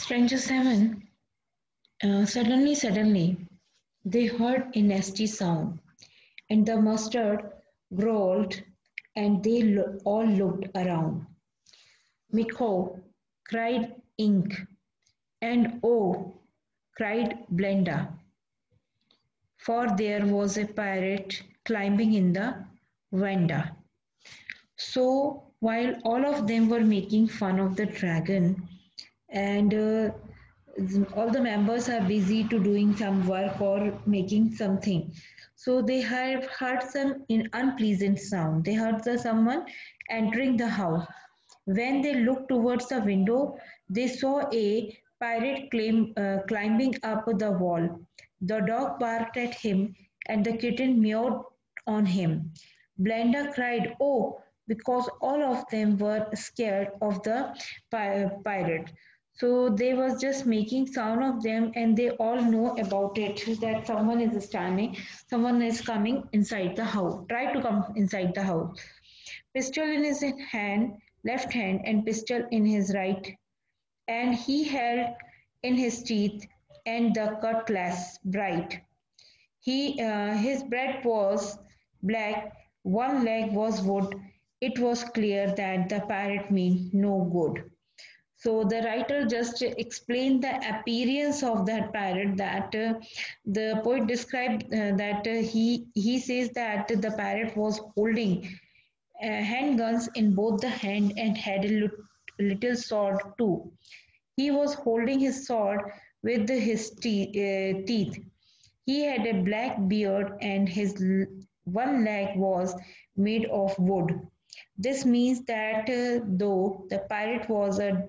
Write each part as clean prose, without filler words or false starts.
Stranger 7. Suddenly, they heard a nasty sound, and the mustard growled, and they all looked around. Miko, cried Ink, and oh, cried Blenda, for there was a pirate climbing in the veranda. So, while all of them were making fun of the dragon, and all the members are busy to doing some work or making something, so they have heard some unpleasant sound. They heard someone entering the house. When they looked towards the window, they saw a pirate climbing up the wall. The dog barked at him, and the kitten meowed on him. Blenda cried, "Oh," because all of them were scared of the pirate. So they was just making sound of them, and they all know about it that someone is standing, someone is coming inside the house. Try to come inside the house. Pistol in his hand, left hand, and pistol in his right, and he held in his teeth and the cutlass bright. His bread was black, one leg was wood. It was clear that the pirate meant no good. So the writer just explained the appearance of that parrot. That the poet described that he says that the parrot was holding handguns in both the hand and had a little sword too. He was holding his sword with his teeth. He had a black beard and his one leg was made of wood. This means that though the pirate was a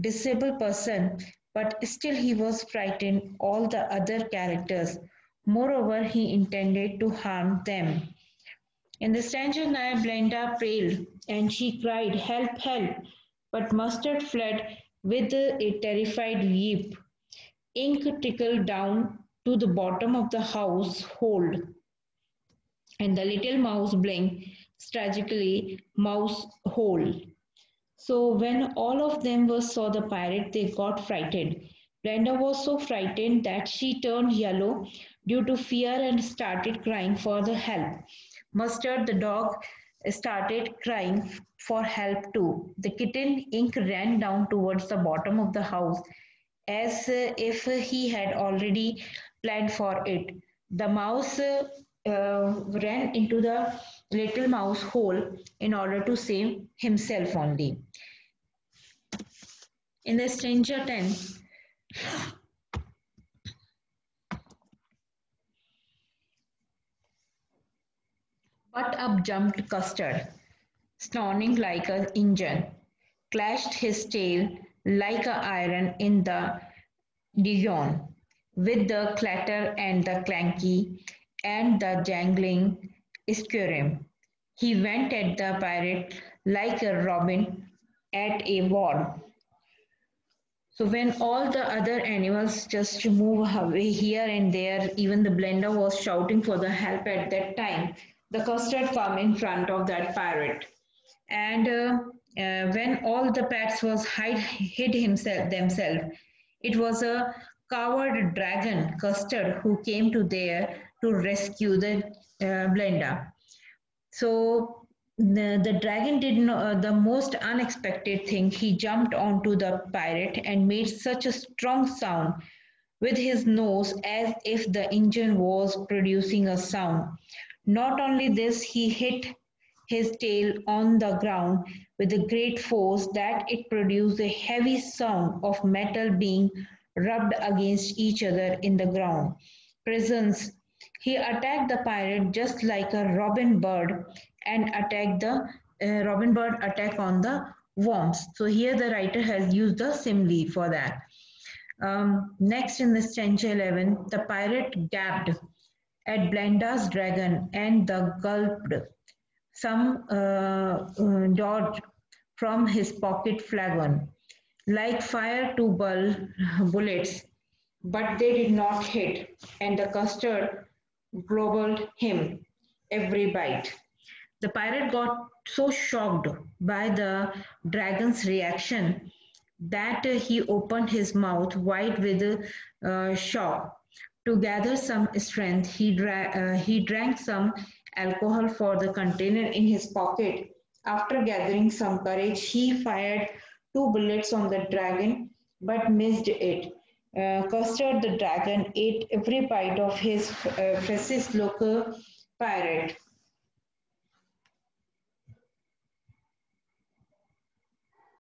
disabled person, but still he was frightened all the other characters. Moreover, he intended to harm them. In the stanza nigh Blenda prayed, and she cried, "Help, help!" But Mustard fled with a terrified weep. Ink trickled down to the bottom of the household, and the little mouse blinked tragically, mouse hole. So when all of them saw the pirate, they got frightened. Brenda was so frightened that she turned yellow due to fear and started crying for the help. Mustard, the dog, started crying for help too. The kitten Ink ran down towards the bottom of the house as if he had already planned for it. The mouse ran into the little mouse hole in order to save himself only. In the Stranger 10, but up jumped Custard, snorting like an engine, clashed his tail like a iron in the Dijon, with the clatter and the clanky and the jangling scream. He went at the pirate like a robin at a ward. So when all the other animals just move away here and there, even the blender was shouting for the help at that time. The custard come in front of that pirate, and when all the pets was hid himself themselves, it was a coward dragon custard who came to there to rescue the blender. So the dragon did the most unexpected thing. He jumped onto the pirate and made such a strong sound with his nose as if the engine was producing a sound. Not only this, he hit his tail on the ground with a great force that it produced a heavy sound of metal being rubbed against each other in the ground. Presence. He attacked the pirate just like a robin bird and attacked the robin bird attack on the worms. So here the writer has used the simile for that. Next in the stanza 11, the pirate gaped at Blenda's dragon and the gulped some dodged from his pocket flagon, like fire to bullets, but they did not hit, and the custard gobbled him every bite. The pirate got so shocked by the dragon's reaction that he opened his mouth wide with shock. To gather some strength, he drank some alcohol for the container in his pocket. After gathering some courage, he fired two bullets on the dragon but missed it. Custard the dragon ate every bite of his fascist local pirate.